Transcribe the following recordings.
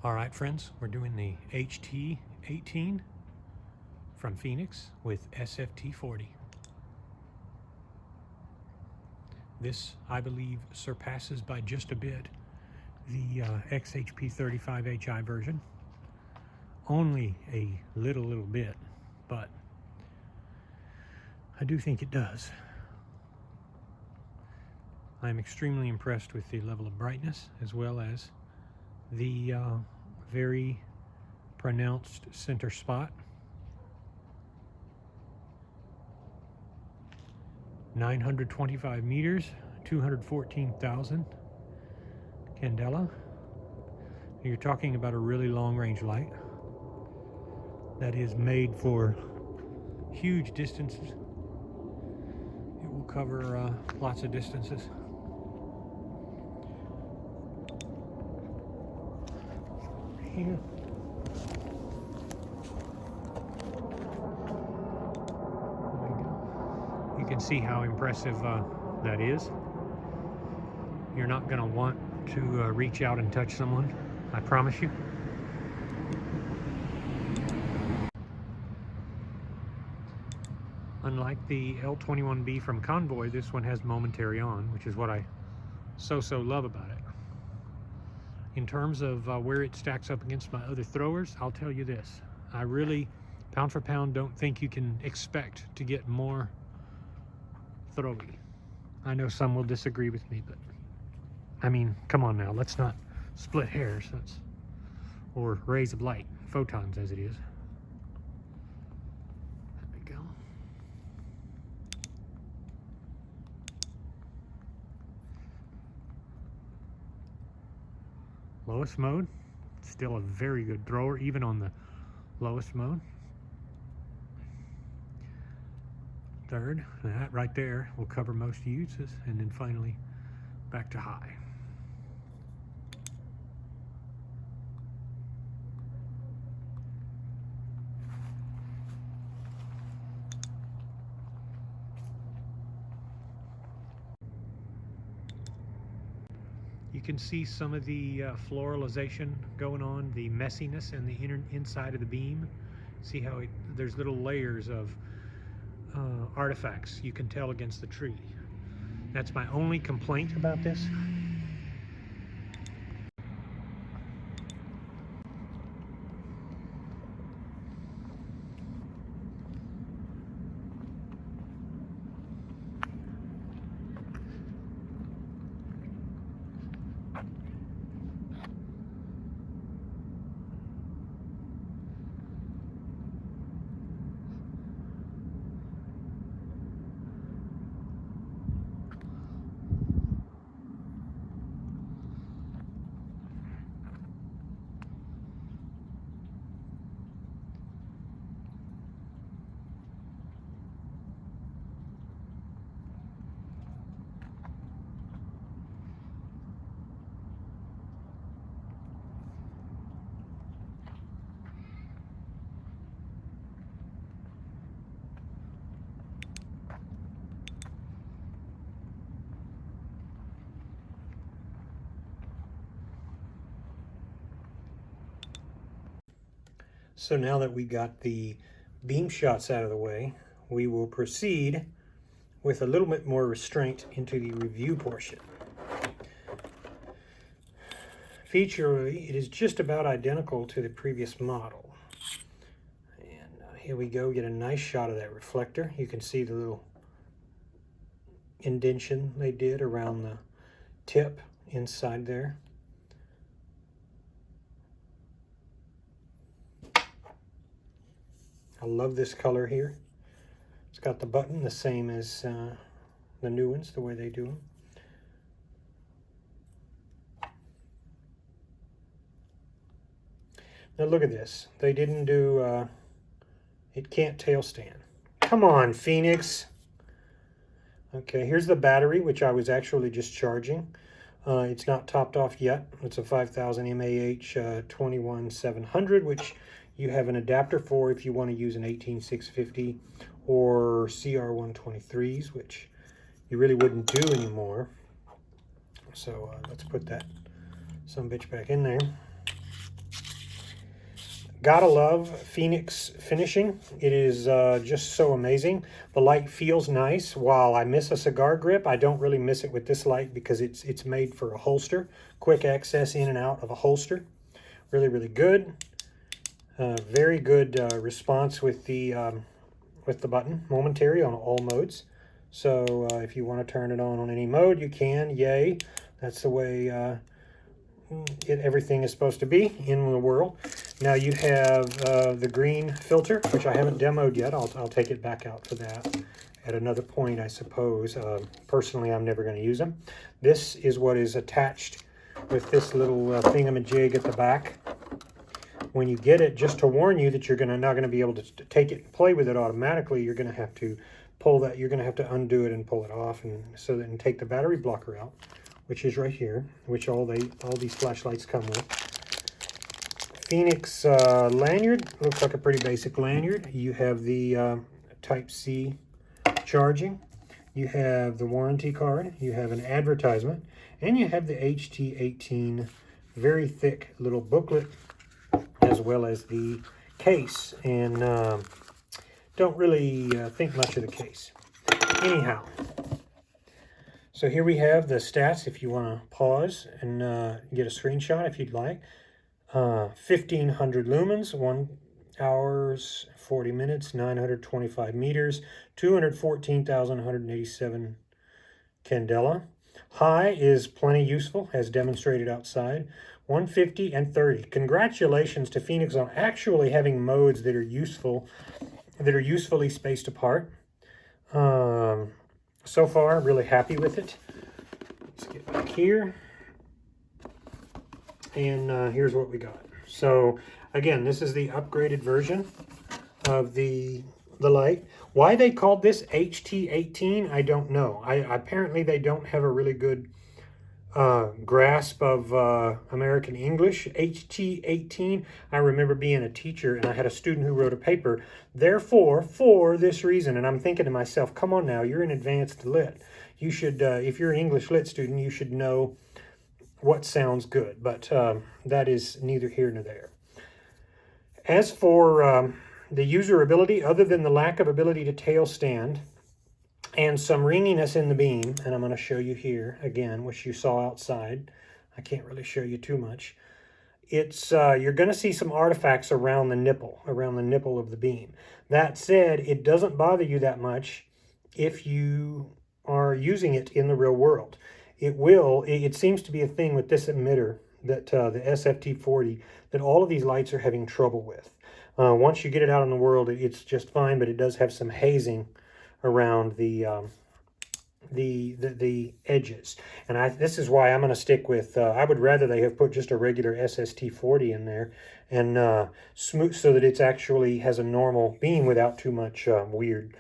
All right, friends, we're doing the HT18 from Fenix with SFT40. This, I believe, surpasses by just a bit the XHP35HI version. Only a little bit, but I do think it does. I'm extremely impressed with the level of brightness as well as the very pronounced center spot. 925 meters, 214,000 candela. You're talking about a really long range light that is made for huge distances. It will cover lots of distances. Here. You can see how impressive that is. You're not going to want to reach out and touch someone, I promise you. Unlike the L21B from Convoy, this one has momentary on, which is what I so love about it. In terms of where it stacks up against my other throwers, I'll tell you this. I really, pound for pound, don't think you can expect to get more throwy. I know some will disagree with me, but I mean, come on now, let's not split hairs. Or rays of light, photons as it is. There we go. Lowest mode, still a very good thrower, even on the lowest mode. Third, that right there will cover most uses, and then finally back to high. You can see some of the floralization going on, the messiness and the inside of the beam. See how there's little layers of artifacts you can tell against the tree. That's my only complaint about this. So now that we got the beam shots out of the way, we will proceed with a little bit more restraint into the review portion. Featurally, it is just about identical to the previous model. And here we go, get a nice shot of that reflector. You can see the little indentation they did around the tip inside there. I love this color here. It's got the button the same as the new ones, the way they do them. Now look at this. They didn't do, it can't tail stand. Come on, Fenix. Okay, here's the battery, which I was actually just charging. It's not topped off yet. It's a 5000 mAh 21700, which you have an adapter for if you want to use an 18650 or CR123s, which you really wouldn't do anymore. So let's put that sumbitch back in there. Gotta love Fenix finishing. It is just so amazing. The light feels nice. While I miss a cigar grip, I don't really miss it with this light because it's made for a holster. Quick access in and out of a holster. Really, really good. Very good response with the button. Momentary on all modes. So if you want to turn it on any mode, you can. Yay. That's the way everything is supposed to be in the world. Now you have the green filter, which I haven't demoed yet. I'll take it back out for that at another point, I suppose. Personally, I'm never going to use them. This is what is attached with this little thingamajig at the back. When you get it, just to warn you that you're not going to be able to take it and play with it automatically, you're going to have to pull that. You're going to have to undo it and pull it off, and take the battery blocker out, which is right here, which all these flashlights come with. Fenix lanyard, looks like a pretty basic lanyard. You have the Type-C charging. You have the warranty card. You have an advertisement. And you have the HT18 very thick little booklet, as well as the case. And don't really think much of the case. Anyhow. So here we have the stats if you want to pause and get a screenshot if you'd like. 1,500 lumens, 1 hours, 40 minutes, 925 meters, 214,187 candela. High is plenty useful, as demonstrated outside. 150 and 30. Congratulations to Fenix on actually having modes that are useful, that are usefully spaced apart. So far, really happy with it. Let's get back here. And here's what we got. So, again, this is the upgraded version of the light. Why they called this HT18, I don't know. Apparently, they don't have a really good grasp of American English. HT18, I remember being a teacher and I had a student who wrote a paper, therefore, for this reason. And I'm thinking to myself, come on now, you're an advanced lit. You should, if you're an English lit student, you should know what sounds good. But that is neither here nor there. As for the userability, other than the lack of ability to tail stand, and some ringiness in the beam, and I'm going to show you here again, which you saw outside. I can't really show you too much. It's you're going to see some artifacts around the nipple of the beam. That said, it doesn't bother you that much if you are using it in the real world. It seems to be a thing with this emitter, that the SFT40, that all of these lights are having trouble with. Once you get it out in the world, it's just fine, but it does have some hazing around the edges. And this is why I'm going to stick with, I would rather they have put just a regular SFT40 in there and smooth, so that it's actually has a normal beam without too much weird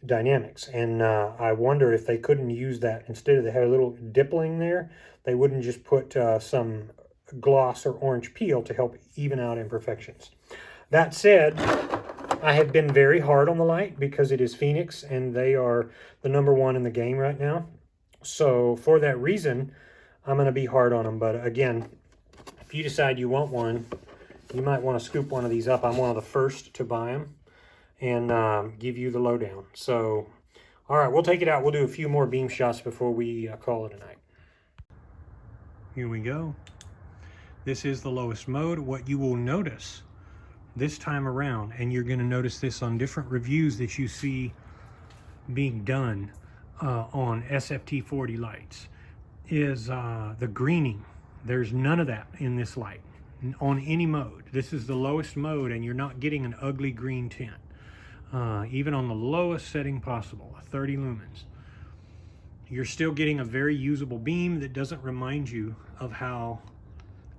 dynamics. And I wonder if they couldn't use that, instead of they have a little dippling there, they wouldn't just put some gloss or orange peel to help even out imperfections. That said, I have been very hard on the light because it is Fenix and they are the #1 in the game right now. So for that reason, I'm going to be hard on them. But again, if you decide you want one, you might want to scoop one of these up. I'm one of the first to buy them and give you the lowdown. So, all right, we'll take it out. We'll do a few more beam shots before we call it a night. Here we go. This is the lowest mode. What you will notice this time around, and you're going to notice this on different reviews that you see being done on SFT40 lights, is the greening. There's none of that in this light on any mode. This is the lowest mode and you're not getting an ugly green tint. Even on the lowest setting possible, 30 lumens, you're still getting a very usable beam that doesn't remind you of how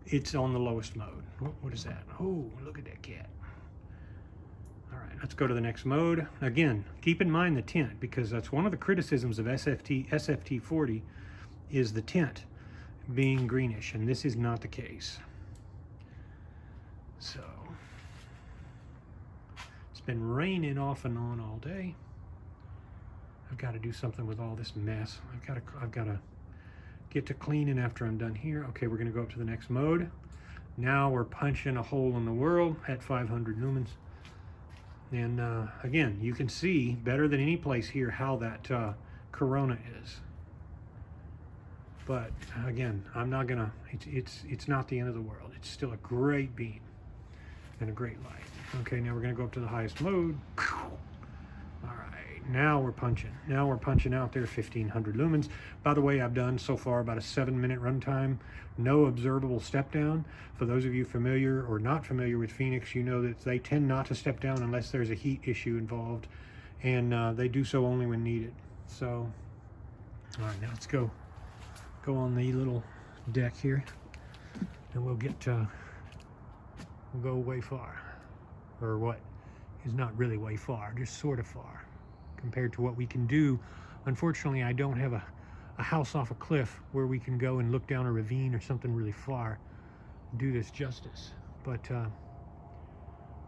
it's on the lowest mode. What is that? Oh, look at that cat. All right, let's go to the next mode. Again, keep in mind the tint, because that's one of the criticisms of SFT40 is the tint being greenish, and this is not the case. So it's been raining off and on all day. I've got to do something with all this mess. I've got to get to cleaning after I'm done here. Okay, we're going to go up to the next mode. Now we're punching a hole in the world at 500 lumens. And again, you can see better than any place here how that corona is. But again, I'm not gonna, it's not the end of the world. It's still a great beam and a great light. Okay, now we're gonna go up to the highest mode. All right, now we're punching. Now we're punching out there 1500 lumens. By the way, I've done so far about a 7-minute runtime, no observable step down. For those of you familiar or not familiar with Fenix, you know that they tend not to step down unless there's a heat issue involved, and they do so only when needed. So, all right, now let's go on the little deck here, and we'll go way far, or what is not really way far, just sort of far compared to what we can do. Unfortunately, I don't have a house off a cliff where we can go and look down a ravine or something really far, do this justice, but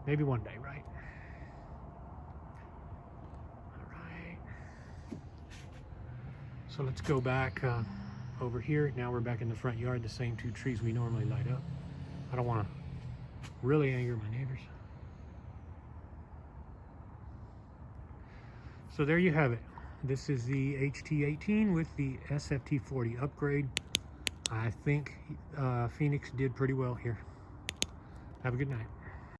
maybe one day, right? All right, so let's go back over here. Now we're back in the front yard, the same 2 trees we normally light up. I don't want to really anger my neighbors. So there you have it. This is the HT18 with the SFT40 upgrade. I think Fenix did pretty well here. Have a good night.